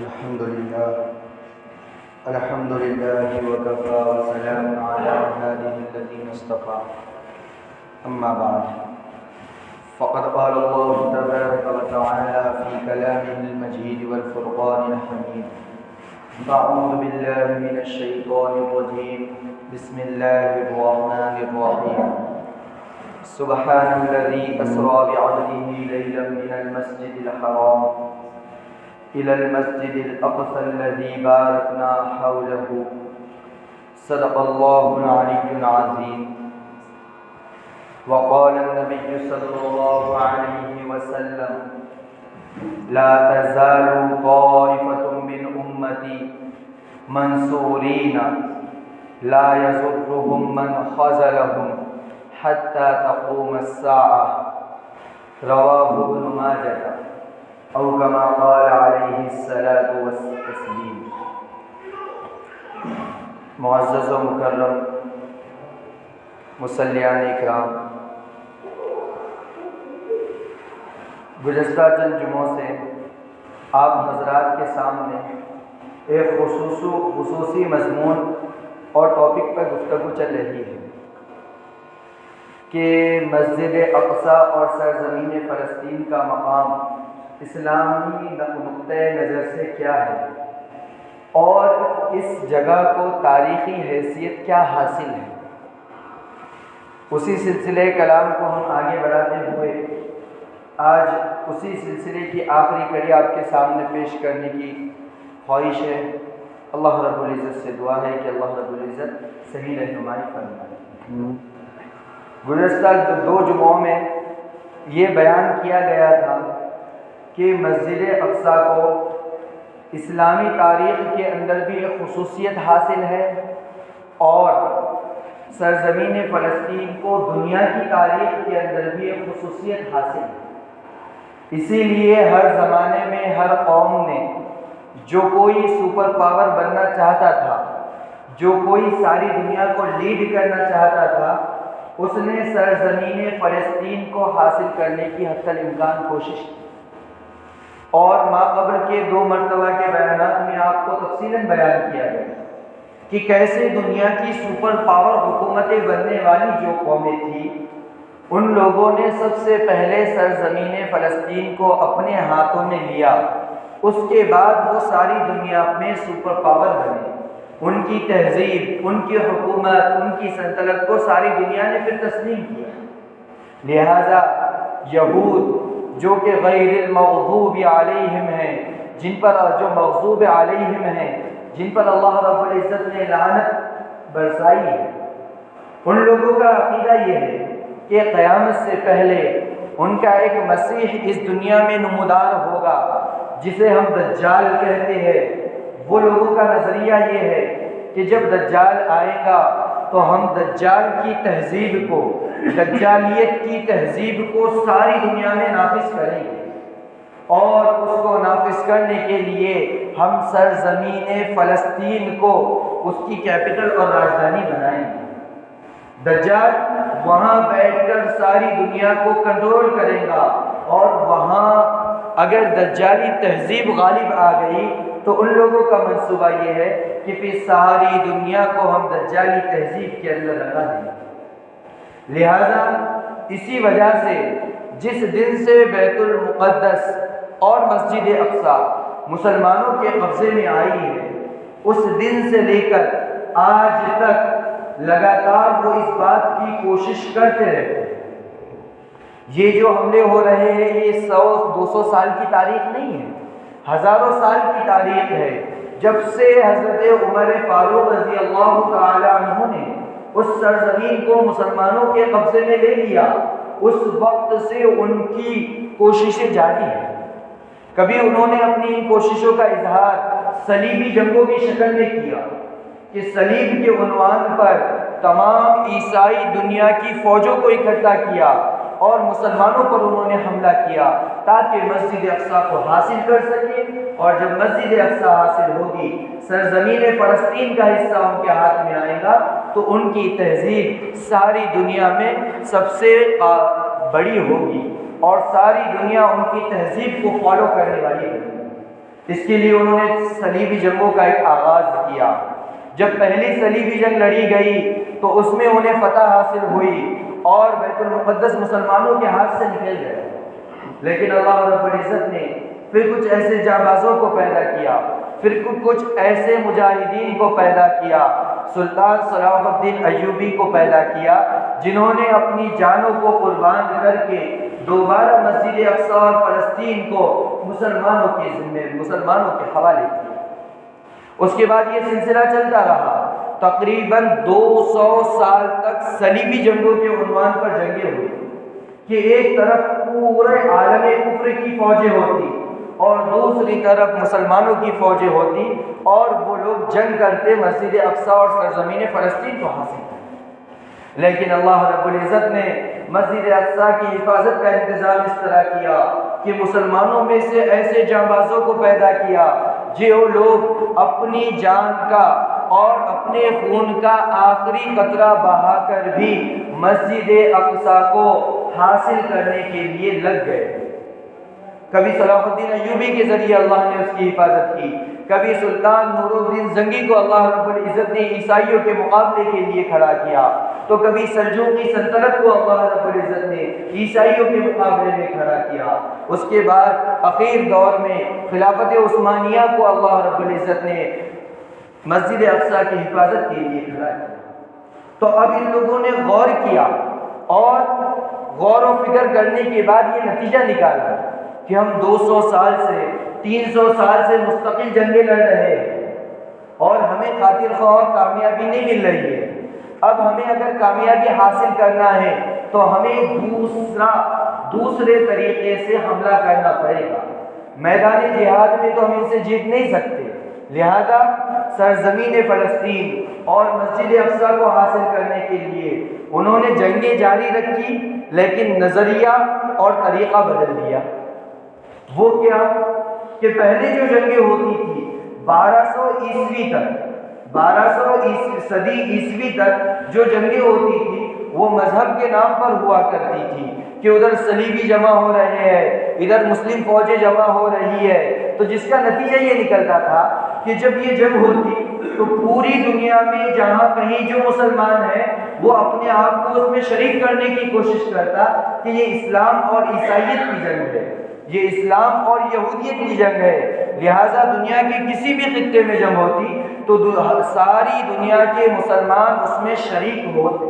الحمد لله وكفى وسلام على عباده الذين اصطفى أما بعد فقد قال الله تبارك وتعالى في كلامه المجيد والفرقان الحميد أعوذ بالله من الشيطان الرجيم بسم الله الرحمن الرحيم سبحان الذي أسرى بعبده ليلا من المسجد الحرام إلى المسجد الأقصى الذي باركنا حوله صدق الله العلي العظيم. وقال النبي صلى الله عليه وسلم لا تزال طائفة من أمتي منصورين لا يضرهم من خذلهم حتى تقوم الساعة رواه ابن ماجه او كما قال علیہ الصلاۃ والتسلیم. معزز و مکرم مصلیان اکرام، گزشتہ چند جمعوں سے آپ حضرات کے سامنے ایک خصوصی مضمون اور ٹاپک پر گفتگو چل رہی ہے کہ مسجد اقصی اور سرزمین فلسطین کا مقام اسلامی نقطۂ نظر سے کیا ہے اور اس جگہ کو تاریخی حیثیت کیا حاصل ہے. اسی سلسلے کلام کو ہم آگے بڑھاتے ہوئے آج اسی سلسلے کی آخری کڑی آپ کے سامنے پیش کرنے کی خواہش ہے. اللہ رب العزت سے دعا ہے کہ اللہ رب العزت صحیح رہنمائی فرمائے. گزشتہ 2 جمعوں میں یہ بیان کیا گیا تھا کہ مسجد اقصی کو اسلامی تاریخ کے اندر بھی ایک خصوصیت حاصل ہے اور سرزمین فلسطین کو دنیا کی تاریخ کے اندر بھی ایک خصوصیت حاصل ہے. اسی لیے ہر زمانے میں ہر قوم نے جو کوئی سپر پاور بننا چاہتا تھا، جو کوئی ساری دنیا کو لیڈ کرنا چاہتا تھا، اس نے سرزمین فلسطین کو حاصل کرنے کی حتی الامکان کوشش کی. اور ماقبل کے 2 مرتبہ کے بیانات میں آپ کو تفصیلاً بیان کیا گیا کہ کیسے دنیا کی سپر پاور حکومتیں بننے والی جو قومیں تھیں، ان لوگوں نے سب سے پہلے سرزمین فلسطین کو اپنے ہاتھوں میں لیا. اس کے بعد وہ ساری دنیا میں سپر پاور بنے. ان کی تہذیب، ان کی حکومت، ان کی سلطنت کو ساری دنیا نے پھر تسلیم کیا. لہذا یہود جو کہ غیر المغضوب علیہم ہیں، جن پر جو مغضوب علیہم ہیں، جن پر اللہ رب العزت نے لعنت برسائی ہے، ان لوگوں کا عقیدہ یہ ہے کہ قیامت سے پہلے ان کا ایک مسیح اس دنیا میں نمودار ہوگا جسے ہم دجال کہتے ہیں. وہ لوگوں کا نظریہ یہ ہے کہ جب دجال آئے گا تو ہم دجال کی تہذیب کو، دجالیت کی تہذیب کو ساری دنیا میں نافذ کریں گے اور اس کو نافذ کرنے کے لیے ہم سرزمین فلسطین کو اس کی کیپٹل اور راجدھانی بنائیں گے. دجال وہاں بیٹھ کر ساری دنیا کو کنٹرول کرے گا اور وہاں اگر دجالی تہذیب غالب آ گئی تو ان لوگوں کا منصوبہ یہ ہے کہ پھر ساری دنیا کو ہم دجالی تہذیب کے اندر لگا دیں گے. لہذا اسی وجہ سے جس دن سے بیت المقدس اور مسجد اقصی مسلمانوں کے قبضے میں آئی ہے، اس دن سے لے کر آج تک لگاتار وہ اس بات کی کوشش کرتے رہتے ہیں. یہ جو حملے ہو رہے ہیں یہ 100-200 سال کی تاریخ نہیں ہے، ہزاروں سال کی تاریخ ہے. جب سے حضرت عمر فاروق رضی اللہ تعالی عنہ نے اس سرزمین کو مسلمانوں کے قبضے میں لے لیا، اس وقت سے ان کی کوششیں جاری ہیں. کبھی انہوں نے اپنی ان کوششوں کا اظہار صلیبی جنگوں کی شکل میں کیا کہ صلیب کے عنوان پر تمام عیسائی دنیا کی فوجوں کو اکٹھا کیا اور مسلمانوں پر انہوں نے حملہ کیا تاکہ مسجد اقصی کو حاصل کر سکیں. اور جب مسجد اقصی حاصل ہوگی، سرزمین فلسطین کا حصہ ان کے ہاتھ میں آئے گا تو ان کی تہذیب ساری دنیا میں سب سے بڑی ہوگی اور ساری دنیا ان کی تہذیب کو فالو کرنے والی ہوگی. اس کے لیے انہوں نے صلیبی جنگوں کا ایک آغاز کیا۔ جب پہلی صلیبی جنگ لڑی گئی تو اس میں انہیں فتح حاصل ہوئی اور بیت المقدس مسلمانوں کے ہاتھ سے نکل گیا، لیکن اللہ رب العزت نے پھر کچھ ایسے جانبازوں کو پیدا کیا، پھر کچھ ایسے مجاہدین کو پیدا کیا، سلطان صلاح الدین ایوبی کو پیدا کیا، جنہوں نے اپنی جانوں کو قربان کر کے دوبارہ مسجد اقصی اور فلسطین کو مسلمانوں کے حوالے کیا۔ اس کے بعد یہ سلسلہ چلتا رہا، تقریباً 200 سال تک صلیبی جنگوں کے عنوان پر جنگیں ہوئی کہ ایک طرف پورے عالم کفر کی فوجیں ہوتی اور دوسری طرف مسلمانوں کی فوجیں ہوتی، اور وہ لوگ جنگ کرتے مسجد اقصی اور سرزمین فلسطین کو حاصل کرتے۔ لیکن اللہ رب العزت نے مسجد اقصی کی حفاظت کا انتظام اس طرح کیا کہ مسلمانوں میں سے ایسے جانبازوں کو پیدا کیا جو لوگ اپنی جان کا اور اپنے خون کا آخری قطرہ بہا کر بھی مسجد اقصی کو حاصل کرنے کے لیے لگ گئے۔ کبھی صلاح الدین ایوبی کے ذریعے اللہ نے اس کی حفاظت کی، کبھی سلطان نور الدین زنگی کو اللہ رب العزت نے عیسائیوں کے مقابلے کے لیے کھڑا کیا، تو کبھی سلجوقی سلطنت کو اللہ رب العزت نے عیسائیوں کے مقابلے میں کھڑا کیا۔ اس کے بعد اخیر دور میں خلافت عثمانیہ کو اللہ رب العزت نے مسجد اقصی کی حفاظت کے لیے کھڑا کیا۔ تو اب ان لوگوں نے غور کیا اور غور و فکر کرنے کے بعد یہ نتیجہ نکالا کہ ہم 200 سال سے 300 سال سے مستقل جنگیں لڑ رہے ہیں اور ہمیں خاطر خواہ اور کامیابی نہیں مل رہی ہے۔ اب ہمیں اگر کامیابی حاصل کرنا ہے تو ہمیں دوسرے طریقے سے حملہ کرنا پڑے گا۔ میدان جہاد میں تو ہم ان سے جیت نہیں سکتے، لہذا سرزمین فلسطین اور مسجد اقصی کو حاصل کرنے کے لیے انہوں نے جنگیں جاری رکھی، لیکن نظریہ اور طریقہ بدل دیا۔ وہ کیا کہ پہلے جو جنگیں ہوتی تھی 1200 صدی عیسوی تک جو جنگیں ہوتی تھی وہ مذہب کے نام پر ہوا کرتی تھی کہ ادھر صلیبی جمع ہو رہے ہیں، ادھر مسلم فوجیں جمع ہو رہی ہے، تو جس کا نتیجہ یہ نکلتا تھا کہ جب یہ جنگ ہوتی تو پوری دنیا میں جہاں کہیں جو مسلمان ہے وہ اپنے آپ کو اس میں شریک کرنے کی کوشش کرتا کہ یہ اسلام اور عیسائیت کی جنگ ہے، یہ اسلام اور یہودیت کی جنگ ہے، لہٰذا دنیا کے کسی بھی خطے میں جنگ ہوتی تو ساری دنیا کے مسلمان اس میں شریک ہوتے۔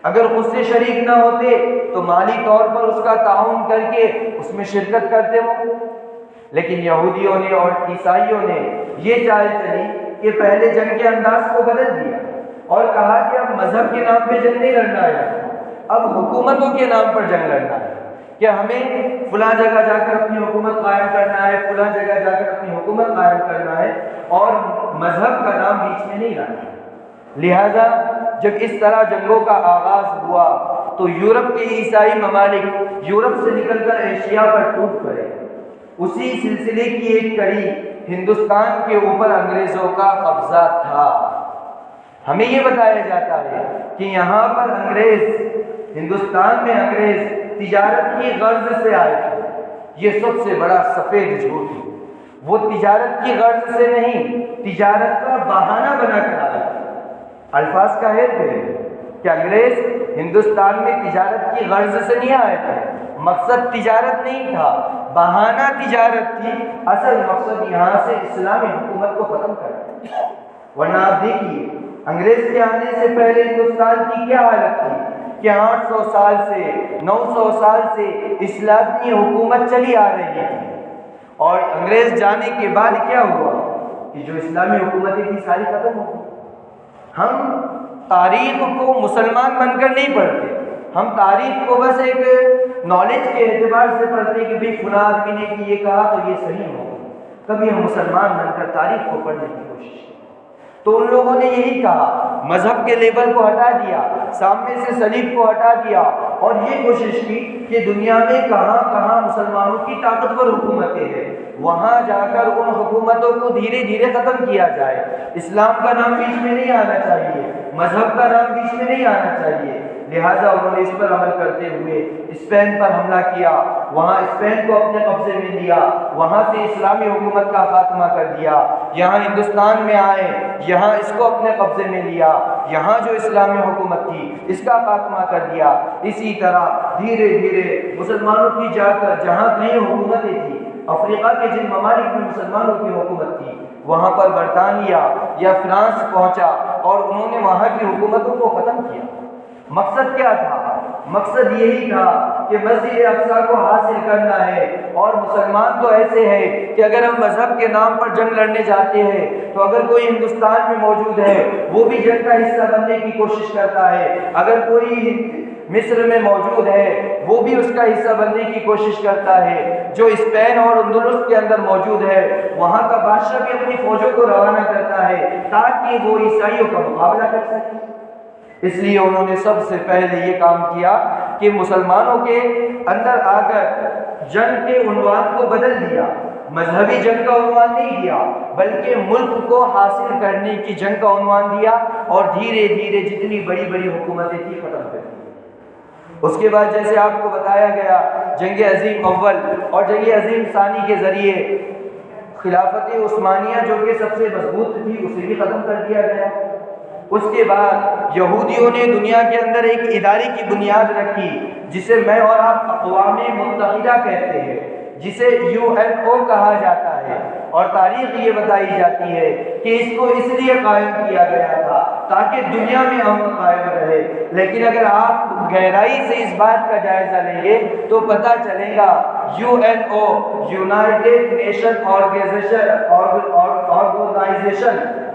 اگر خود سے شریک نہ ہوتے تو مالی طور پر اس کا تعاون کر کے اس میں شرکت کرتے ہو، لیکن یہودیوں نے اور عیسائیوں نے یہ چال چلی کہ پہلے جنگ کے انداز کو بدل دیا اور کہا کہ اب مذہب کے نام پہ جنگ نہیں لڑنا ہے، اب حکومتوں کے نام پر جنگ لڑنا ہے، کہ ہمیں فلاں جگہ جا کر اپنی حکومت قائم کرنا ہے، فلاں جگہ جا کر اپنی حکومت قائم کرنا ہے اور مذہب کا نام بیچ میں نہیں لانا ہے۔ لہذا جب اس طرح جنگوں کا آغاز ہوا تو یورپ کے عیسائی ممالک یورپ سے نکل کر ایشیا پر ٹوٹ پڑے۔ اسی سلسلے کی ایک کڑی ہندوستان کے اوپر انگریزوں کا قبضہ تھا۔ ہمیں یہ بتایا جاتا ہے کہ یہاں پر ہندوستان میں انگریز تجارت کی غرض سے آئے تھے۔ یہ سب سے بڑا سفید جھوٹ ہے، وہ تجارت کی غرض سے نہیں، تجارت کا بہانہ بنا کر آئے تھے۔ الفاظ کا ہیر پھیر ہے کہ انگریز ہندوستان میں تجارت کی غرض سے نہیں آئے تھے، مقصد تجارت نہیں تھا، بہانہ تجارت تھی، اصل مقصد یہاں سے اسلامی حکومت کو ختم کرنا۔ ورنہ آپ دیکھیے انگریز کے آنے سے پہلے ہندوستان کی کیا حالت تھی کہ 800 سال سے 900 سال سے اسلامی حکومت چلی آ رہی تھی، اور انگریز جانے کے بعد کیا ہوا کہ جو اسلامی حکومتیں تھی ساری ختم ہو گئی۔ ہم تاریخ کو مسلمان بن کر نہیں پڑھتے، ہم تاریخ کو بس ایک نالج کے اعتبار سے پڑھتے کہ بھئی فلاں آدمی نے کہ یہ کہا تو یہ صحیح ہوگا، کبھی ہم مسلمان بن کر تاریخ کو پڑھنے کی کوشش کی۔ تو ان لوگوں نے یہی کہا، مذہب کے لیبل کو ہٹا دیا، سامنے سے صلیب کو ہٹا دیا اور یہ کوشش کی کہ دنیا میں کہاں کہاں مسلمانوں کی طاقتور حکومتیں ہیں وہاں جا کر ان حکومتوں کو دھیرے دھیرے ختم کیا جائے۔ اسلام کا نام بیچ میں نہیں آنا چاہیے، مذہب کا نام بیچ میں نہیں آنا چاہیے، لہٰذا انہوں نے اس پر عمل کرتے ہوئے اسپین پر حملہ کیا، وہاں اسپین کو اپنے قبضے میں لیا، وہاں سے اسلامی حکومت کا خاتمہ کر دیا، یہاں ہندوستان میں آئے، یہاں اس کو اپنے قبضے میں لیا، یہاں جو اسلامی حکومت تھی اس کا خاتمہ کر دیا۔ اسی طرح دھیرے دھیرے مسلمانوں کی جا کر جہاں کہیں حکومتیں تھیں، افریقہ کے جن ممالک میں مسلمانوں کی حکومت تھی وہاں پر برطانیہ یا فرانس پہنچا اور انہوں نے وہاں کی حکومتوں کو ختم کیا۔ مقصد کیا تھا؟ مقصد یہی تھا کہ مسجد اقصیٰ کو حاصل کرنا ہے، اور مسلمان تو ایسے ہیں کہ اگر ہم مذہب کے نام پر جنگ لڑنے جاتے ہیں تو اگر کوئی ہندوستان میں موجود ہے وہ بھی جنگ کا حصہ بننے کی کوشش کرتا ہے، اگر کوئی مصر میں موجود ہے وہ بھی اس کا حصہ بننے کی کوشش کرتا ہے، جو اسپین اور اندلس کے اندر موجود ہے وہاں کا بادشاہ بھی اپنی فوجوں کو روانہ کرتا ہے تاکہ وہ عیسائیوں کا مقابلہ کر سکے۔ اس لیے انہوں نے سب سے پہلے یہ کام کیا کہ مسلمانوں کے اندر آ کر جنگ کے عنوان کو بدل دیا، مذہبی جنگ کا عنوان نہیں دیا بلکہ ملک کو حاصل کرنے کی جنگ کا عنوان دیا، اور دھیرے دھیرے جتنی بڑی بڑی حکومتیں تھیں ختم کر دی۔ اس کے بعد جیسے آپ کو بتایا گیا جنگ عظیم اول اور جنگ عظیم ثانی کے ذریعے خلافت عثمانیہ جو کہ سب سے مضبوط تھی اسے بھی ختم کر دیا گیا۔ اس کے بعد یہودیوں نے دنیا کے اندر ایک ادارے کی بنیاد رکھی جسے میں اور آپ اقوام متحدہ کہتے ہیں، جسے UNESCO کہا جاتا ہے، اور تاریخ یہ بتائی جاتی ہے کہ اس کو اس لیے قائم کیا گیا تھا تاکہ دنیا میں امن قائم رہے۔ لیکن اگر آپ گہرائی سے اس بات کا جائزہ لیں گے تو پتہ چلے گا UNESCO یونائٹڈ نیشن آرگنائزیشن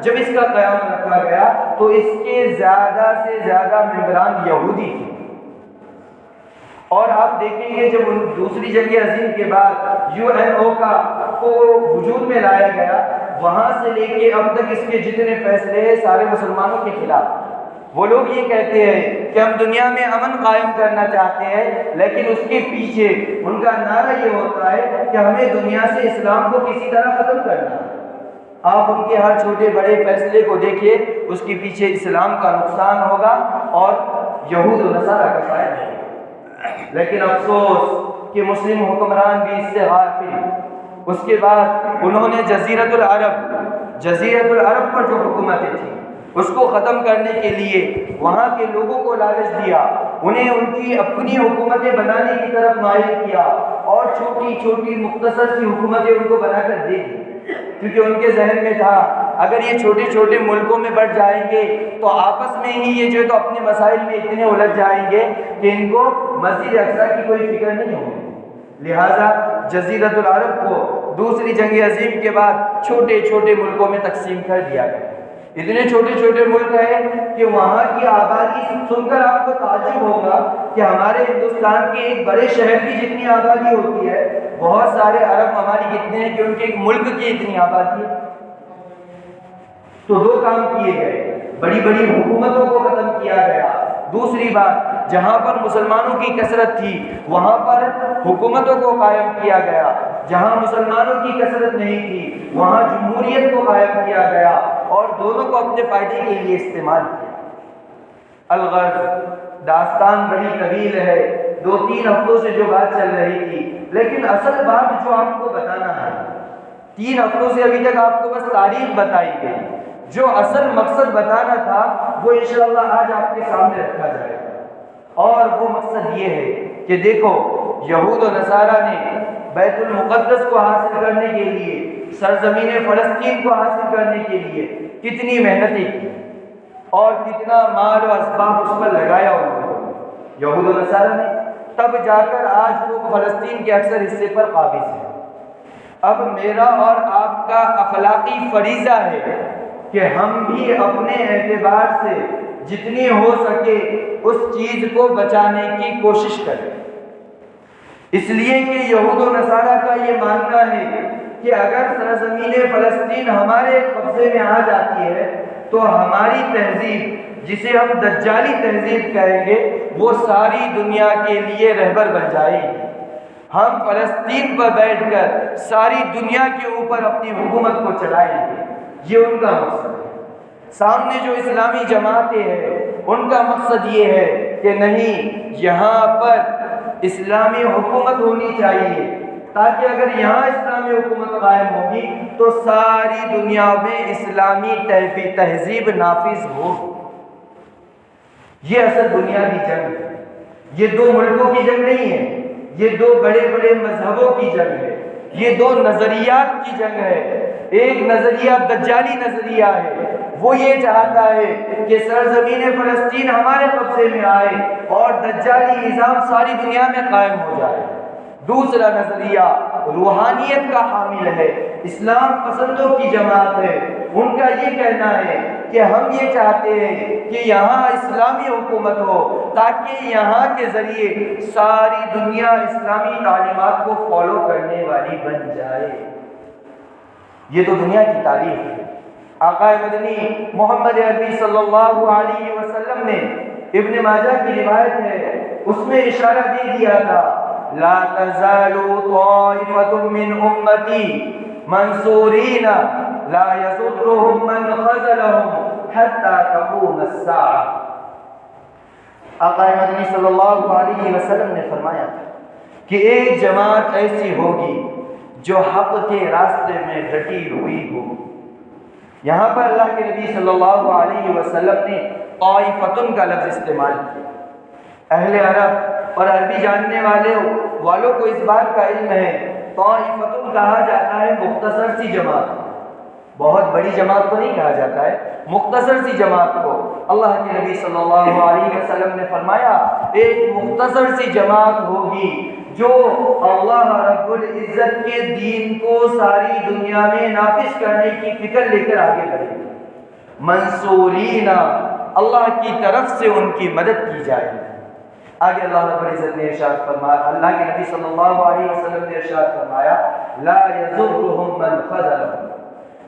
جب اس کا قیام رکھا گیا تو اس کے زیادہ سے زیادہ ممبران یہودی تھے، اور آپ دیکھیں گے جب دوسری جنگ عظیم کے بعد UNESCO کو وجود میں لایا گیا وہاں سے لے کے اب تک اس کے جتنے فیصلے ہیں سارے مسلمانوں کے خلاف۔ وہ لوگ یہ کہتے ہیں کہ ہم دنیا میں امن قائم کرنا چاہتے ہیں، لیکن اس کے پیچھے ان کا نعرہ یہ ہوتا ہے کہ ہمیں دنیا سے اسلام کو کسی طرح ختم کرنا ہے۔ آپ ان کے ہر چھوٹے بڑے فیصلے کو دیکھیے، اس کے پیچھے اسلام کا نقصان ہوگا اور یہود و نصارہ کا فائدہ ہے۔ لیکن افسوس کہ مسلم حکمران بھی اس سے غافل۔ اس کے بعد انہوں نے جزیرۃ العرب پر جو حکومتیں تھیں اس کو ختم کرنے کے لیے وہاں کے لوگوں کو لالچ دیا، انہیں ان کی اپنی حکومتیں بنانے کی طرف مائل کیا، اور چھوٹی چھوٹی مختصر سی حکومتیں ان کو بنا کر دے دی، کیونکہ ان کے ذہن میں تھا اگر یہ چھوٹے چھوٹے ملکوں میں بٹ جائیں گے تو آپس میں ہی یہ جو ہے تو اپنے مسائل میں اتنے الجھ جائیں گے کہ ان کو مسجد اقصیٰ کی کوئی فکر نہیں ہوگی۔ لہٰذا جزیرۃ العرب کو دوسری جنگ عظیم کے بعد چھوٹے چھوٹے ملکوں میں تقسیم کر دیا گیا۔ اتنے چھوٹے چھوٹے ملک ہیں کہ وہاں کی آبادی سن کر آپ کو تعجب ہوگا کہ ہمارے ہندوستان کے ایک بڑے شہر کی جتنی آبادی ہوتی ہے بہت سارے عرب ممالک اتنے ہیں کہ ان کے ایک ملک کی اتنی آبادی ہے۔ تو دو کام کیے گئے، بڑی بڑی حکومتوں کو ختم کیا گیا، دوسری بات جہاں پر مسلمانوں کی کثرت تھی وہاں پر حکومتوں کو قائم کیا گیا، جہاں مسلمانوں کی کثرت نہیں تھی وہاں جمہوریت کو قائم کیا گیا، اور دونوں کو اپنے فائدے کے لیے استعمال کیا۔ الغرض داستان بڑی طویل ہے، 2-3 ہفتوں سے جو بات چل رہی تھی، لیکن اصل بات جو آپ کو بتانا ہے 3 ہفتوں سے ابھی تک آپ کو بس تاریخ بتائی گئی، جو اصل مقصد بتانا تھا وہ انشاءاللہ آج آپ کے سامنے رکھا جائے گا، اور وہ مقصد یہ ہے کہ دیکھو یہود و نصارہ نے بیت المقدس کو حاصل کرنے کے لیے، سرزمین فلسطین کو حاصل کرنے کے لیے کتنی محنتیں کی اور کتنا مال و اسباب اس پر لگایا انہوں نے یہود و نصارہ نے، تب جا کر آج وہ فلسطین کے اکثر حصے پر قابض ہے۔ اب میرا اور آپ کا اخلاقی فریضہ ہے کہ ہم بھی اپنے اعتبار سے جتنی ہو سکے اس چیز کو بچانے کی کوشش کریں، اس لیے کہ یہود و نصارہ کا یہ ماننا ہے کہ اگر سرزمین فلسطین ہمارے قبضے میں آ جاتی ہے تو ہماری تہذیب جسے ہم دجالی تہذیب کہیں گے وہ ساری دنیا کے لیے رہبر بن جائے گی۔ ہم فلسطین پر بیٹھ کر ساری دنیا کے اوپر اپنی حکومت کو چلائیں گے، یہ ان کا مقصد ہے۔ سامنے جو اسلامی جماعتیں ہیں ان کا مقصد یہ ہے کہ نہیں یہاں پر اسلامی حکومت ہونی چاہیے، تاکہ اگر یہاں اسلامی حکومت قائم ہوگی تو ساری دنیا میں اسلامی تہذیب نافذ ہو۔ یہ اصل بنیادی جنگ ہے، یہ دو ملکوں کی جنگ نہیں ہے، یہ دو بڑے بڑے مذہبوں کی جنگ ہے، یہ دو نظریات کی جنگ ہے۔ ایک نظریہ دجالی نظریہ ہے، وہ یہ چاہتا ہے کہ سرزمین فلسطین ہمارے قبضے میں آئے اور دجالی نظام ساری دنیا میں قائم ہو جائے۔ دوسرا نظریہ روحانیت کا حامل ہے، اسلام پسندوں کی جماعت ہے، ان کا یہ کہنا ہے کہ ہم یہ چاہتے ہیں کہ یہاں اسلامی حکومت ہو تاکہ یہاں کے ذریعے ساری دنیا اسلامی تعلیمات کو فالو کرنے والی بن جائے۔ یہ تو دنیا کی تاریخ ہے۔ آقا مدنی محمد عربی صلی اللہ علیہ وسلم نے ابن ماجہ کی روایت ہے، اس میں اشارہ دے دیا تھا لا تزال طائفة من امتی منصورین لا یضرهم من خذلهم حتى تقوم الساعة۔ آقا مدنی صلی اللہ علیہ وسلم نے فرمایا کہ ایک جماعت ایسی ہوگی جو حق کے راستے میں ڈٹی ہوئی ہو۔ یہاں پر اللہ کے نبی صلی اللہ علیہ وسلم نے طائفتن کا لفظ استعمال کیا۔ اہل عرب اور عربی جاننے والوں کو اس بات کا علم ہے، طائفتن کہا جاتا ہے مختصر سی جماعت، بہت بڑی جماعت کو نہیں کہا جاتا ہے، مختصر سی جماعت کو۔ اللہ کے نبی صلی اللہ علیہ وسلم نے فرمایا ایک مختصر سی جماعت ہوگی جو اللہ رب العزت کے دین کو ساری دنیا میں نافذ کرنے کی فکر لے کر آگے بڑھے گی، منصورین، اللہ کی طرف سے ان کی مدد کی جائے گی۔ آگے اللہ رب العزت نے ارشاد فرمایا، اللہ کے نبی صلی اللہ علیہ وسلم نے ارشاد فرمایا لا یضرهم من خذلهم،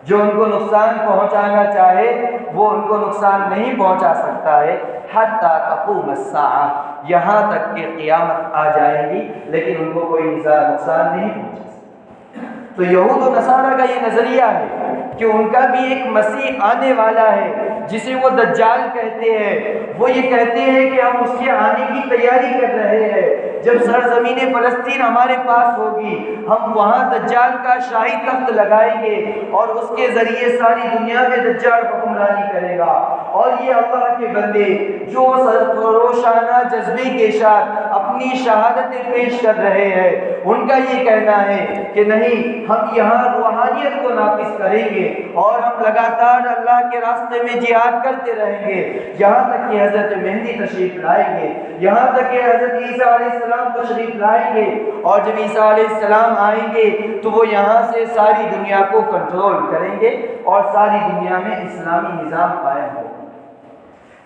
جو ان کو نقصان پہنچانا چاہے وہ ان کو نقصان نہیں پہنچا سکتا ہے، حتی تقوم الساعہ، یہاں تک کہ قیامت آ جائے گی لیکن ان کو کوئی نقصان نہیں پہنچا سکتا۔ تو یہود و نصارہ کا یہ نظریہ ہے کہ ان کا بھی ایک مسیح آنے والا ہے جسے وہ دجال کہتے ہیں۔ وہ یہ کہتے ہیں کہ ہم اس کے آنے کی تیاری کر رہے ہیں، جب سرزمین فلسطین ہمارے پاس ہوگی ہم وہاں دجال کا شاہی تخت لگائیں گے اور اس کے ذریعے ساری دنیا میں دجال حکمرانی کرے گا۔ اور یہ اللہ کے بندے جو سرفروشانہ جذبے کے ساتھ اپنی شہادتیں پیش کر رہے ہیں، ان کا یہ کہنا ہے کہ نہیں ہم یہاں روحانیت کو نافذ کریں گے اور ہم لگاتار اللہ کے راستے میں جہاد کرتے رہیں گے یہاں تک کہ حضرت مہدی تشریف لائیں گے، یہاں تک کہ حضرت عیسیٰ علیہ السلام تشریف لائیں گے، اور جب عیسیٰ علیہ السلام آئیں گے تو وہ یہاں سے ساری دنیا کو کنٹرول کریں گے اور ساری دنیا میں اسلامی نظام قائم ہوگا۔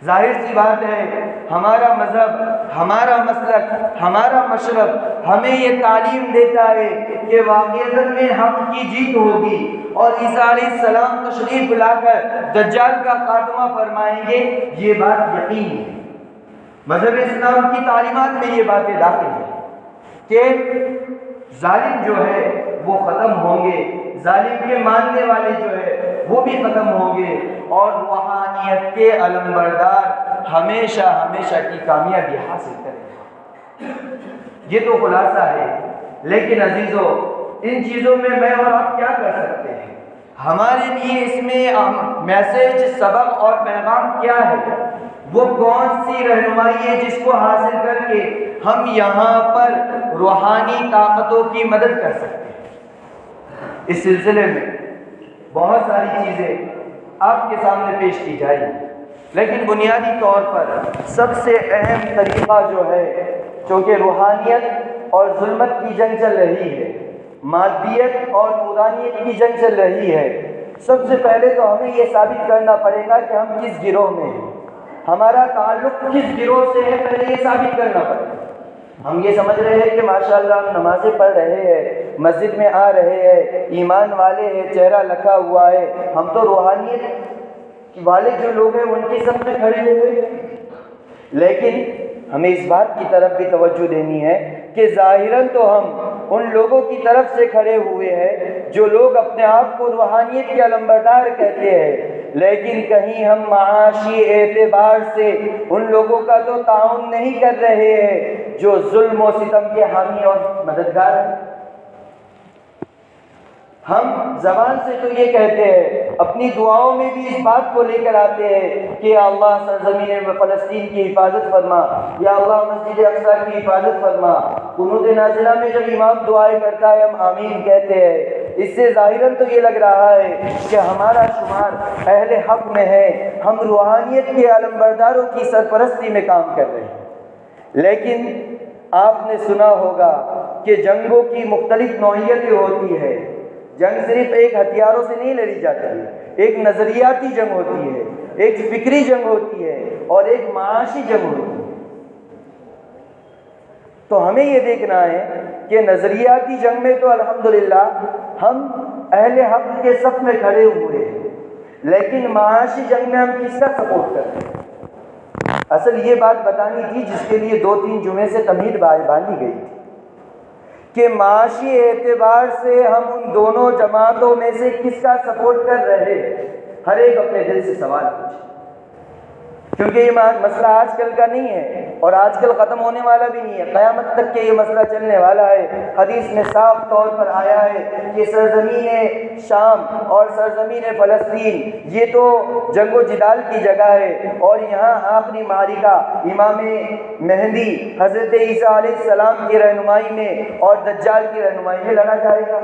ظاہر سی بات ہے ہمارا مذہب، ہمارا مسلک، ہمارا مشرب ہمیں یہ تعلیم دیتا ہے کہ واقعات میں حق کی جیت ہوگی اور عیسیٰ علیہ السلام تشریف لا کر دجال کا خاتمہ فرمائیں گے، یہ بات یقین ہے۔ مذہب اسلام کی تعلیمات میں یہ باتیں داخل ہیں کہ ظالم جو ہے وہ ختم ہوں گے، ظالم کے ماننے والے جو ہے وہ بھی ختم ہوں گے اور روحانیت کے علمبردار ہمیشہ ہمیشہ کی کامیابی حاصل کریں گے۔ یہ تو خلاصہ ہے، لیکن عزیزو ان چیزوں میں میں اور آپ کیا کر سکتے ہیں؟ ہمارے لیے اس میں میسج، سبق اور پیغام کیا ہے؟ وہ کون سی رہنمائی ہے جس کو حاصل کر کے ہم یہاں پر روحانی طاقتوں کی مدد کر سکتے ہیں؟ اس سلسلے میں بہت ساری چیزیں آپ کے سامنے پیش کی جائیں گی، لیکن بنیادی طور پر سب سے اہم طریقہ جو ہے، چونکہ روحانیت اور ظلمت کی جنگ چل رہی ہے، مادیت اور نورانیت کی جنگ چل رہی ہے، سب سے پہلے تو ہمیں یہ ثابت کرنا پڑے گا کہ ہم کس گروہ میں ہیں، ہمارا تعلق کس گروہ سے ہے، پہلے یہ ثابت کرنا پڑے گا۔ ہم یہ سمجھ رہے ہیں کہ ماشاءاللہ ہم نمازیں پڑھ رہے ہیں، مسجد میں آ رہے ہیں، ایمان والے ہیں، چہرہ لکھا ہوا ہے، ہم تو روحانیت والے جو لوگ ہیں ان کی سب میں کھڑے ہوئے ہیں، لیکن ہمیں اس بات کی طرف بھی توجہ دینی ہے کہ ظاہراً تو ہم ان لوگوں کی طرف سے کھڑے ہوئے ہیں جو لوگ اپنے آپ کو روحانیت کے علمبردار کہتے ہیں، لیکن کہیں ہم معاشی اعتبار سے ان لوگوں کا تو تعاون نہیں کر رہے ہیں جو ظلم و ستم کے حامی اور مددگار ہیں۔ ہم زبان سے تو یہ کہتے ہیں، اپنی دعاؤں میں بھی اس بات کو لے کر آتے ہیں کہ یا اللہ سرزمین فلسطین کی حفاظت فرما، یا اللہ مسجد اقصیٰ کی حفاظت فرما۔ قنوت نازلہ میں جب امام دعائیں کرتا ہے ہم آمین کہتے ہیں۔ اس سے ظاہراً تو یہ لگ رہا ہے کہ ہمارا شمار اہل حق میں ہے، ہم روحانیت کے علمبرداروں کی سرپرستی میں کام کر رہے ہیں۔ لیکن آپ نے سنا ہوگا کہ جنگوں کی مختلف نوعیتیں ہوتی ہے۔ جنگ صرف ایک ہتھیاروں سے نہیں لڑی جاتی ہے، ایک نظریاتی جنگ ہوتی ہے، ایک فکری جنگ ہوتی ہے اور ایک معاشی جنگ ہوتی ہے۔ تو ہمیں یہ دیکھنا ہے کہ نظریاتی جنگ میں تو الحمدللہ ہم اہل حق کے صف میں کھڑے ہوئے ہیں، لیکن معاشی جنگ میں ہم کس کا سپورٹ کرتے ہیں؟ اصل یہ بات بتانی تھی جس کے لیے 2-3 جمعے سے تمہید باندھی گئی تھی کہ معاشی اعتبار سے ہم ان دونوں جماعتوں میں سے کس کا سپورٹ کر رہے ہیں۔ ہر ایک اپنے دل سے سوال پوچھے، کیونکہ یہ مسئلہ آج کل کا نہیں ہے اور آج کل ختم ہونے والا بھی نہیں ہے، قیامت تک کے یہ مسئلہ چلنے والا ہے۔ حدیث میں صاف طور پر آیا ہے کہ سرزمین شام اور سرزمین فلسطین یہ تو جنگ و جدال کی جگہ ہے، اور یہاں آخری معرکہ امام مہدی حضرت عیسیٰ علیہ السلام کی رہنمائی میں اور دجال کی رہنمائی میں لڑا جائے گا۔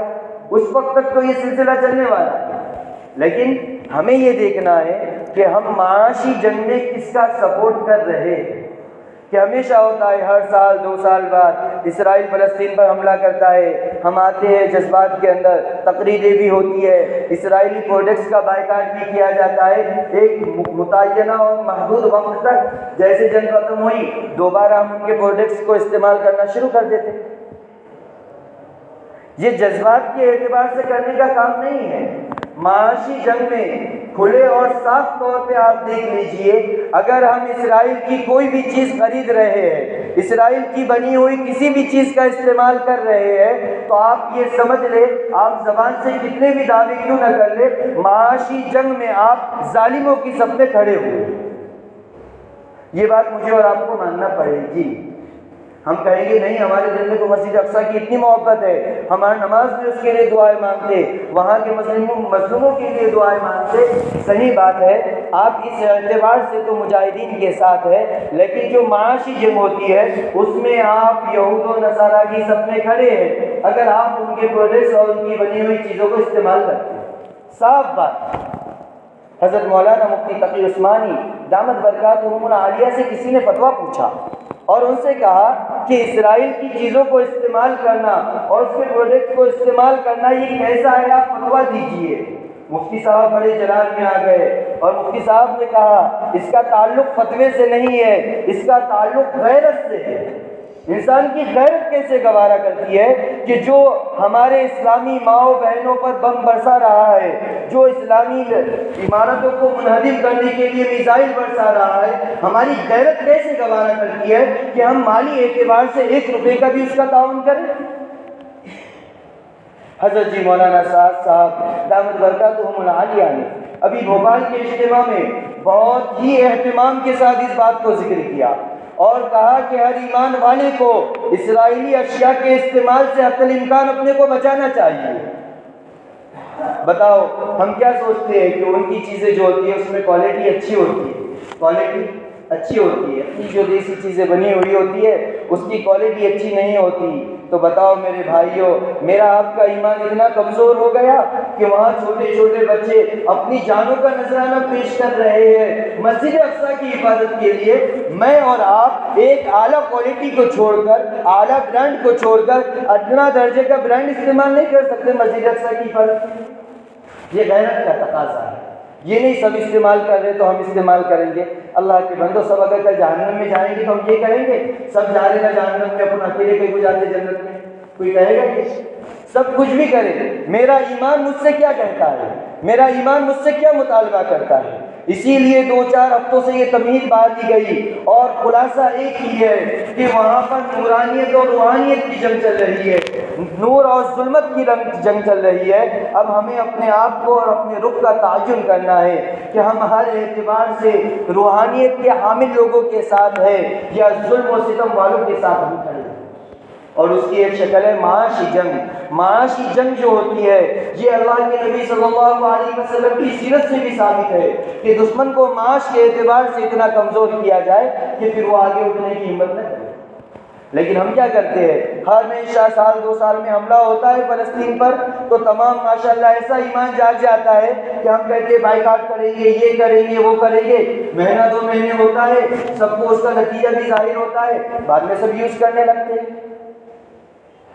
اس وقت تک تو یہ سلسلہ چلنے والا ہے، لیکن ہمیں یہ دیکھنا ہے کہ ہم معاشی جنگ میں کس کا سپورٹ کر رہے ہیں۔ کہ ہمیشہ ہوتا ہے ہر سال 2 سال بعد اسرائیل فلسطین پر حملہ کرتا ہے، ہم آتے ہیں جذبات کے اندر، تقریریں بھی ہوتی ہے، اسرائیلی پروڈکٹس کا بائیکاٹ بھی کیا جاتا ہے ایک متعینہ اور محدود وقت تک۔ جیسے جنگ ختم ہوئی دوبارہ ہم ان کے پروڈکٹس کو استعمال کرنا شروع کر دیتے۔ یہ جذبات کے اعتبار سے کرنے کا کام نہیں ہے۔ معاشی جنگ میں کھلے اور صاف طور پہ آپ دیکھ لیجئے، اگر ہم اسرائیل کی کوئی بھی چیز خرید رہے ہیں، اسرائیل کی بنی ہوئی کسی بھی چیز کا استعمال کر رہے ہیں، تو آپ یہ سمجھ لیں، آپ زبان سے کتنے بھی دعوے کیوں نہ کر لیں، معاشی جنگ میں آپ ظالموں کی صف میں کھڑے ہوئے۔ یہ بات مجھے اور آپ کو ماننا پڑے گی۔ ہم کہیں گے نہیں ہمارے دل میں تو مسجد اقصیٰ کی اتنی محبت ہے، ہماری نماز میں اس کے لیے دعائیں مانگتے، وہاں کے مظلوموں کے لیے دعائیں مانگتے۔ صحیح بات ہے، آپ اس اعتبار سے تو مجاہدین کے ساتھ ہے، لیکن جو معاشی جنگ ہوتی ہے اس میں آپ یہود و نصارہ کی صف میں کھڑے ہیں اگر آپ ان کے پروڈکٹس اور ان کی بنی ہوئی چیزوں کو استعمال کرتے ہیں۔ صاف بات۔ حضرت مولانا مفتی تقی عثمانی دامت برکاتہم العالیہ سے کسی نے فتویٰ پوچھا اور ان سے کہا کہ اسرائیل کی چیزوں کو استعمال کرنا اور اس کے پروڈکٹ کو استعمال کرنا یہ کیسا ہے، آپ فتویٰ دیجئے۔ مفتی صاحب بڑے جلال میں آ گئے اور مفتی صاحب نے کہا اس کا تعلق فتوے سے نہیں ہے، اس کا تعلق غیرت سے ہے۔ انسان کی غیرت کیسے گوارا کرتی ہے کہ جو ہمارے اسلامی ماؤں بہنوں پر بم برسا رہا ہے، جو اسلامی عمارتوں کو منہدم کرنے کے لیے میزائل برسا رہا ہے، ہماری غیرت کیسے گوارا کرتی ہے کہ ہم مالی اعتبار سے 1 روپے کا بھی اس کا تعاون کریں۔ حضرت جی مولانا صاحب دامت برکاتہم العالیہ نے ابھی بھوپال کے اجتماع میں بہت ہی اہتمام کے ساتھ اس بات کو ذکر کیا اور کہا کہ ہر ایمان والے کو اسرائیلی اشیاء کے استعمال سے حتی الامکان اپنے کو بچانا چاہیے۔ بتاؤ ہم کیا سوچتے ہیں کہ ان کی چیزیں جو ہوتی ہیں اس میں کوالٹی اچھی ہوتی ہے، کوالٹی اچھی ہوتی ہے، اپنی جو دیسی چیزیں بنی ہوئی ہوتی ہے اس کی کوالٹی اچھی نہیں ہوتی۔ تو بتاؤ میرے بھائیوں، میرا آپ کا ایمان اتنا کمزور ہو گیا کہ وہاں چھوٹے چھوٹے بچے اپنی جانوں کا نذرانہ پیش کر رہے ہیں مسجد اقصیٰ کی حفاظت کے لیے۔ میں اور آپ ایک اعلیٰ کوالٹی کو چھوڑ کر، اعلیٰ برانڈ کو چھوڑ کر ادنا درجے کا برانڈ استعمال نہیں کر سکتے مسجد اقصیٰ کی حفاظت کے لیے۔ یہ غیرت کا تقاضا ہے۔ یہ نہیں سب استعمال کر رہے تو ہم استعمال کریں گے۔ اللہ کے بندو، سب اگر کل جہنم میں جائیں گے تو ہم یہ کہیں گے سب جا رہے نا جہنم میں، اپنا اکیلے کہیں کو جاتے جنت میں، کوئی کہے گا یہ؟ سب کچھ بھی کرے، میرا ایمان مجھ سے کیا کہتا ہے، میرا ایمان مجھ سے کیا مطالبہ کرتا ہے۔ اسی لیے 2-4 ہفتوں سے یہ تمہید بات دی گئی، اور خلاصہ ایک ہی ہے کہ وہاں پر نورانیت اور روحانیت کی جنگ چل رہی ہے، نور اور ظلمت کی جنگ چل رہی ہے۔ اب ہمیں اپنے آپ کو اور اپنے رخ کا تعین کرنا ہے کہ ہم ہر اعتبار سے روحانیت کے حامل لوگوں کے ساتھ ہیں یا ظلم و ستم والوں کے ساتھ ہم کھڑے ہیں۔ اور اس کی ایک شکل ہے معاشی جنگ۔ معاشی جنگ جو ہوتی ہے، یہ اللہ کے نبی صلی اللہ علیہ وسلم کی سیرت سے بھی ثابت ہے کہ دشمن کو معاش کے اعتبار سے اتنا کمزور کیا جائے کہ پھر وہ آگے اٹھنے کی ہمت نہ کرے۔ لیکن ہم کیا کرتے ہیں، ہر ہمیشہ سال 2 سال میں حملہ ہوتا ہے فلسطین پر تو تمام ماشاءاللہ ایسا ایمان جاگ جاتا ہے کہ ہم کہتے ہیں بائیکاٹ کریں گے، یہ کریں گے، وہ کریں گے۔ مہینہ 2 مہینے ہوتا ہے، سب کو اس کا نتیجہ بھی ظاہر ہوتا ہے، بعد میں سب یوز کرنے لگتے ہیں۔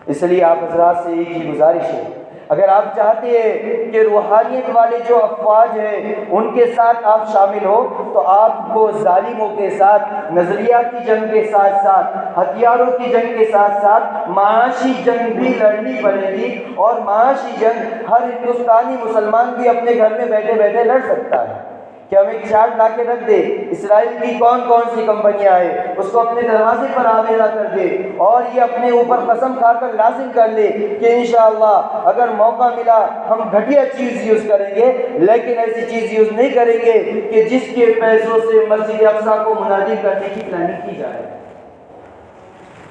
اس لیے آپ حضرات سے ایک ہی گزارش ہے، اگر آپ چاہتے ہیں کہ روحانیت والے جو افواج ہیں ان کے ساتھ آپ شامل ہو تو آپ کو ظالموں کے ساتھ، نظریاتی جنگ کے ساتھ ساتھ، ہتھیاروں کی جنگ کے ساتھ ساتھ معاشی جنگ بھی لڑنی پڑے گی۔ اور معاشی جنگ ہر ہندوستانی مسلمان بھی اپنے گھر میں بیٹھے بیٹھے لڑ سکتا ہے کہ ہم ایک چارٹ لا کے رکھ دے، اسرائیل کی کون کون سی کمپنیاں ہیں اس کو اپنے دروازے پر آویزہ کر دے، اور یہ اپنے اوپر قسم کھا کر لازم کر لے کہ انشاءاللہ اگر موقع ملا ہم گھٹیا چیز یوز کریں گے، لیکن ایسی چیز یوز نہیں کریں گے کہ جس کے پیسوں سے مسجد اقصیٰ کو منہدم کرنے کی پلاننگ کی جائے۔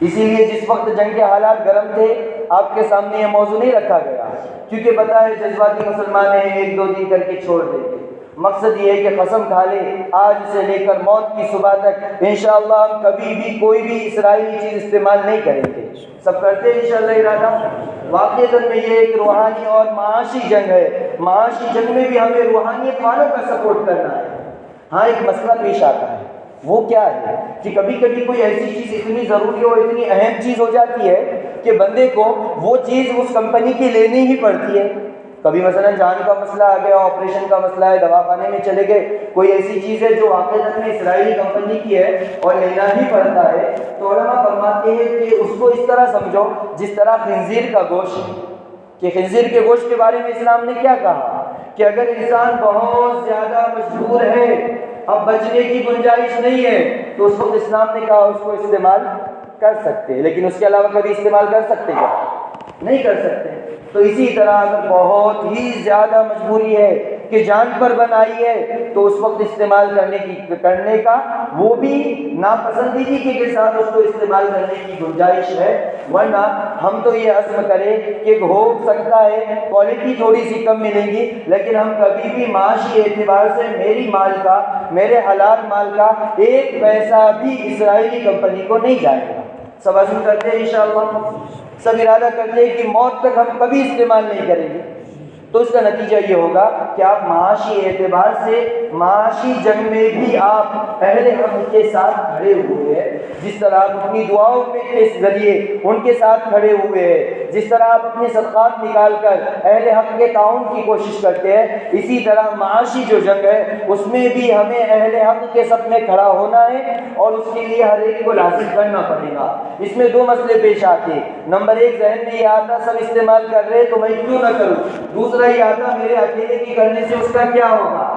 اسی لیے جس وقت جنگ کے حالات گرم تھے آپ کے سامنے یہ موضوع نہیں رکھا گیا، کیونکہ پتہ ہے جذباتی مسلمان ہیں، 1-2 دن کر کے چھوڑ دیں گے۔ مقصد یہ ہے کہ قسم کھا لے آج سے لے کر موت کی صبح تک انشاءاللہ ہم کبھی بھی کوئی بھی اسرائیلی چیز استعمال نہیں کریں گے۔ سب کرتے ہیں انشاءاللہ ارادہ؟ واقعتاً میں یہ ایک روحانی اور معاشی جنگ ہے۔ معاشی جنگ میں بھی ہمیں روحانیت والوں کا سپورٹ کرنا ہے۔ ہاں ایک مسئلہ پیش آتا ہے، وہ کیا ہے کہ کبھی کبھی کوئی ایسی چیز اتنی ضروری اور اتنی اہم چیز ہو جاتی ہے کہ بندے کو وہ چیز اس کمپنی کی لینی ہی پڑتی ہے۔ کبھی مثلا جان کا مسئلہ آ گیا، آپریشن کا مسئلہ ہے، دواخانے میں چلے گئے، کوئی ایسی چیز ہے جو واقعات میں اسرائیلی کمپنی کی ہے اور لینا ہی پڑتا ہے، تو علماء فرماتے ہیں کہ اس کو اس طرح سمجھو جس طرح خنزیر کا گوشت، کہ خنزیر کے گوشت کے بارے میں اسلام نے کیا کہا کہ اگر انسان بہت زیادہ مجبور ہے، اب بچنے کی گنجائش نہیں ہے، تو اس وقت اسلام نے کہا اس کو استعمال کر سکتے، لیکن اس کے علاوہ کبھی استعمال کر سکتے کیا؟ نہیں کر سکتے۔ تو اسی طرح اگر بہت ہی زیادہ مجبوری ہے کہ جان پر بنائی ہے تو اس وقت استعمال کرنے کا وہ بھی ناپسندیدگی کے ساتھ اس کو استعمال کرنے کی گنجائش ہے، ورنہ ہم تو یہ عزم کریں کہ ہو سکتا ہے کوالٹی تھوڑی سی کم ملے گی، لیکن ہم کبھی بھی معاشی اعتبار سے میری مال کا، میرے حلال مال کا ایک پیسہ بھی اسرائیلی کمپنی کو نہیں جائے گا۔ سب عزم کرتے ہیں انشاءاللہ، سب ارادہ کرتے ہیں کہ موت تک ہم کبھی استعمال نہیں کریں گے۔ تو اس کا نتیجہ یہ ہوگا کہ آپ معاشی اعتبار سے معاشی جنگ میں بھی آپ اہل حق کے ساتھ کھڑے ہوئے ہیں، جس طرح آپ اپنی دعاؤں میں کے ذریعے ان کے ساتھ کھڑے ہوئے ہیں، جس طرح آپ اپنے صدقات نکال کر اہل حق کے تعاون کی کوشش کرتے ہیں، اسی طرح معاشی جو جنگ ہے اس میں بھی ہمیں اہل حق کے صف میں کھڑا ہونا ہے، اور اس کے لیے ہر ایک کو لازم کرنا پڑے گا۔ اس میں 2 مسئلے پیش آتے ہیں۔ نمبر 1 ذہن میں یہ آتا سب استعمال کر رہے تو میں کیوں نہ کروں، دوسرا یہ آتا میرے اکیلے کی کرنے سے اس کا کیا ہوگا،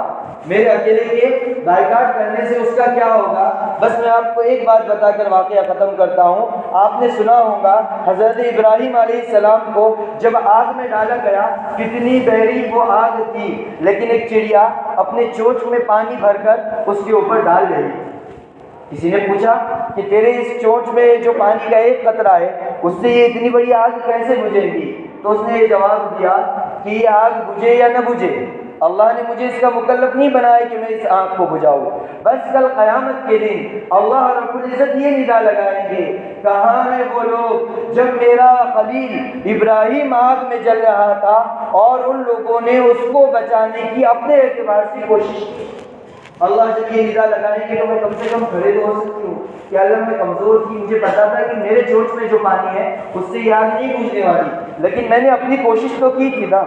میرے اکیلے کے بائیکاٹ کرنے سے اس کا کیا ہوگا۔ بس میں آپ کو ایک بات بتا کر واقعہ ختم کرتا ہوں۔ آپ نے سنا ہوگا حضرت ابراہیم علیہ السلام کو جب آگ میں ڈالا گیا، کتنی گہری وہ آگ تھی، لیکن ایک چڑیا اپنے چونچ میں پانی بھر کر اس کے اوپر ڈال رہی۔ کسی نے پوچھا کہ تیرے اس چونچ میں جو پانی کا ایک قطرہ ہے اس سے یہ اتنی بڑی آگ کیسے بجھے گی؟ تو اس نے یہ جواب دیا کہ یہ آگ بجھے یا نہ بجھے، اللہ نے مجھے اس کا مکلف نہیں بنایا کہ میں اس آگ کو بجھاؤں، بس کل قیامت کے دن اللہ رب العزت یہ ندا لگائیں گے، کہاں ہے وہ لوگ جب میرا خلیل ابراہیم آگ میں جل رہا تھا اور ان لوگوں نے اس کو بچانے کی اپنے اعتبار سے کوشش کی۔ اللہ جب یہ ندا لگائیں گے تو میں کم سے کم کھڑے تو ہو سکتی ہوں کہ اللہ میں کمزور تھی، مجھے پتا تھا کہ میرے چونچ میں جو پانی ہے اس سے یہ آگ نہیں بجھنے والی، لیکن میں نے اپنی کوشش تو کی تھی نا۔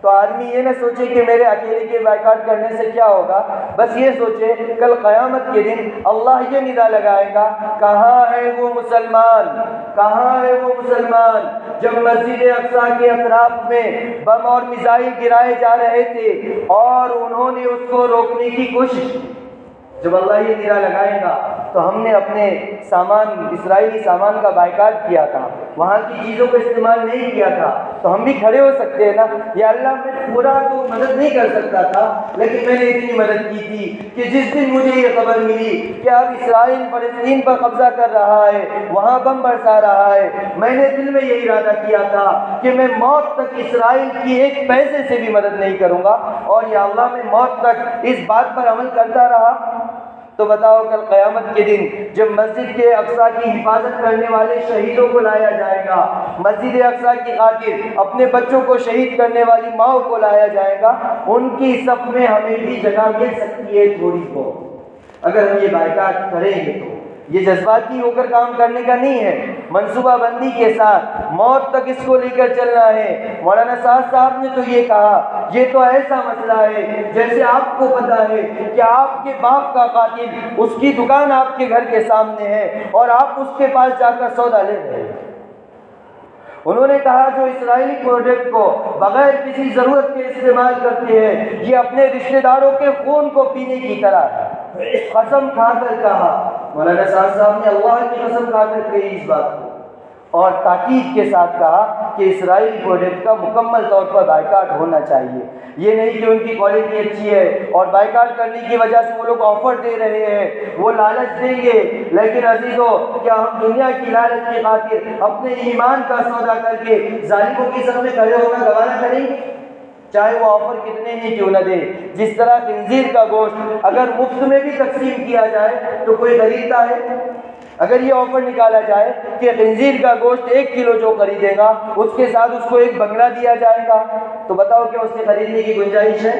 تو آدمی یہ نہ سوچے کہ میرے اکیلے کے بائیکاٹ کرنے سے کیا ہوگا، بس یہ سوچے کل قیامت کے دن اللہ یہ ندا لگائے گا، کہاں ہے وہ مسلمان، کہاں ہے وہ مسلمان جب مسجد اقصیٰ کے اطراف میں بم اور میزائل گرائے جا رہے تھے اور انہوں نے اس کو روکنے کی کوشش کی۔ جب اللہ یہ ندا لگائے گا تو ہم نے اپنے سامان، اسرائیلی سامان کا بائیکاٹ کیا تھا، وہاں کی چیزوں کا استعمال نہیں کیا تھا، تو ہم بھی کھڑے ہو سکتے ہیں نا، یا اللہ میں پورا تو مدد نہیں کر سکتا تھا لیکن میں نے اتنی مدد کی تھی کہ جس دن مجھے یہ خبر ملی کہ اب اسرائیل فلسطین پر قبضہ کر رہا ہے، وہاں بم برسا رہا ہے، میں نے دل میں یہ ارادہ کیا تھا کہ میں موت تک اسرائیل کی ایک پیسے سے بھی مدد نہیں کروں گا، اور یا اللہ میں موت تک اس بات پر عمل کرتا رہا۔ تو بتاؤ کل قیامت کے دن جب مسجد کے اقصیٰ کی حفاظت کرنے والے شہیدوں کو لایا جائے گا، مسجد اقصیٰ کی خاطر اپنے بچوں کو شہید کرنے والی ماؤں کو لایا جائے گا، ان کی صف میں ہمیں بھی جگہ مل سکتی ہے تھوڑی کو، اگر ہم یہ بائیکاٹ کریں گے تو۔ یہ جذباتی ہو کر کام کرنے کا نہیں ہے، منصوبہ بندی کے ساتھ موت تک اس کو لے کر چلنا ہے۔ مولانا صاحب نے تو یہ کہا، یہ تو ایسا مسئلہ ہے جیسے آپ کو پتا ہے کہ آپ کے باپ کا قاتل، اس کی دکان آپ کے گھر کے سامنے ہے اور آپ اس کے پاس جا کر سودا لے رہے ہیں۔ انہوں نے کہا جو اسرائیلی پروڈکٹ کو بغیر کسی ضرورت کے استعمال کرتے ہیں یہ اپنے رشتہ داروں کے خون کو پینے کی طرح ہے۔ قسم کھا کر کہا، مولانا صاحب نے اللہ کی قسم کھا کر کہی اس بات کو، اور تاکید کے ساتھ کہا کہ اسرائیلی پروڈکٹ کا مکمل طور پر بائیکاٹ ہونا چاہیے۔ یہ نہیں کہ ان کی کوالٹی اچھی ہے اور بائیکاٹ کرنے کی وجہ سے وہ لوگ آفر دے رہے ہیں، وہ لالچ دیں گے، لیکن عزیزو کیا ہم دنیا کی لالچ کی خاطر اپنے ایمان کا سودا کر کے ظالموں کی صف میں کھڑے ہونا گوارا کریں گے؟ چاہے وہ آفر کتنے ہی کیوں نہ دے۔ جس طرح خنزیر کا گوشت اگر مفت میں بھی تقسیم کیا جائے تو کوئی خریدتا ہے؟ اگر یہ آفر نکالا جائے کہ خنزیر کا گوشت 1 کلو جو خریدے گا اس کے ساتھ اس کو ایک بنگلہ دیا جائے گا، تو بتاؤ کیا اس کے خریدنے کی گنجائش ہے؟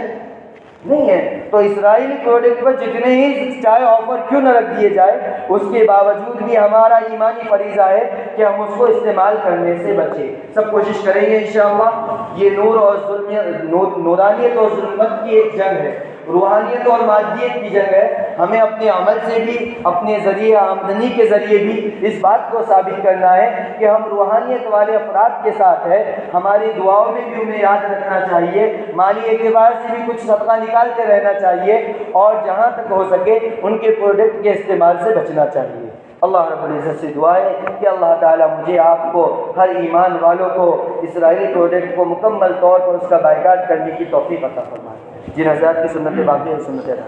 نہیں ہے۔ تو اسرائیلی پروڈکٹ پر جتنے ہی چاہے آفر کیوں نہ رکھ دیے جائے، اس کے باوجود بھی ہمارا ایمانی فریضہ ہے کہ ہم اس کو استعمال کرنے سے بچیں۔ سب کوشش کریں گے انشاءاللہ۔ یہ نور اور نورانیت اور ظلمت کی ایک جنگ ہے، روحانیت اور مادیت کی جنگ ہے۔ ہمیں اپنے عمل سے بھی، اپنے ذریعہ آمدنی کے ذریعے بھی اس بات کو ثابت کرنا ہے کہ ہم روحانیت والے افراد کے ساتھ ہیں۔ ہماری دعاؤں میں بھی انہیں یاد رکھنا چاہیے، مالی اعتبار سے بھی کچھ صدقہ نکالتے رہنا چاہیے، اور جہاں تک ہو سکے ان کے پروڈکٹ کے استعمال سے بچنا چاہیے۔ اللہ رب العزت سے دعا ہے کہ اللہ تعالیٰ مجھے آپ کو، ہر ایمان والوں کو اسرائیلی پروڈکٹ کو مکمل طور پر اس کا بائیکاٹ کرنے کی توفیق عطا فرمائے۔ جن حضرات کی سنت باقی ہے سنت رہے،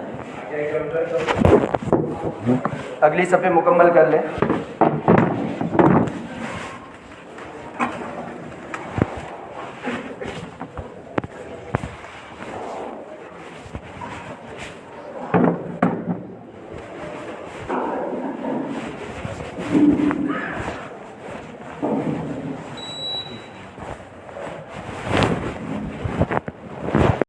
اگلی صفحے مکمل کر لیں۔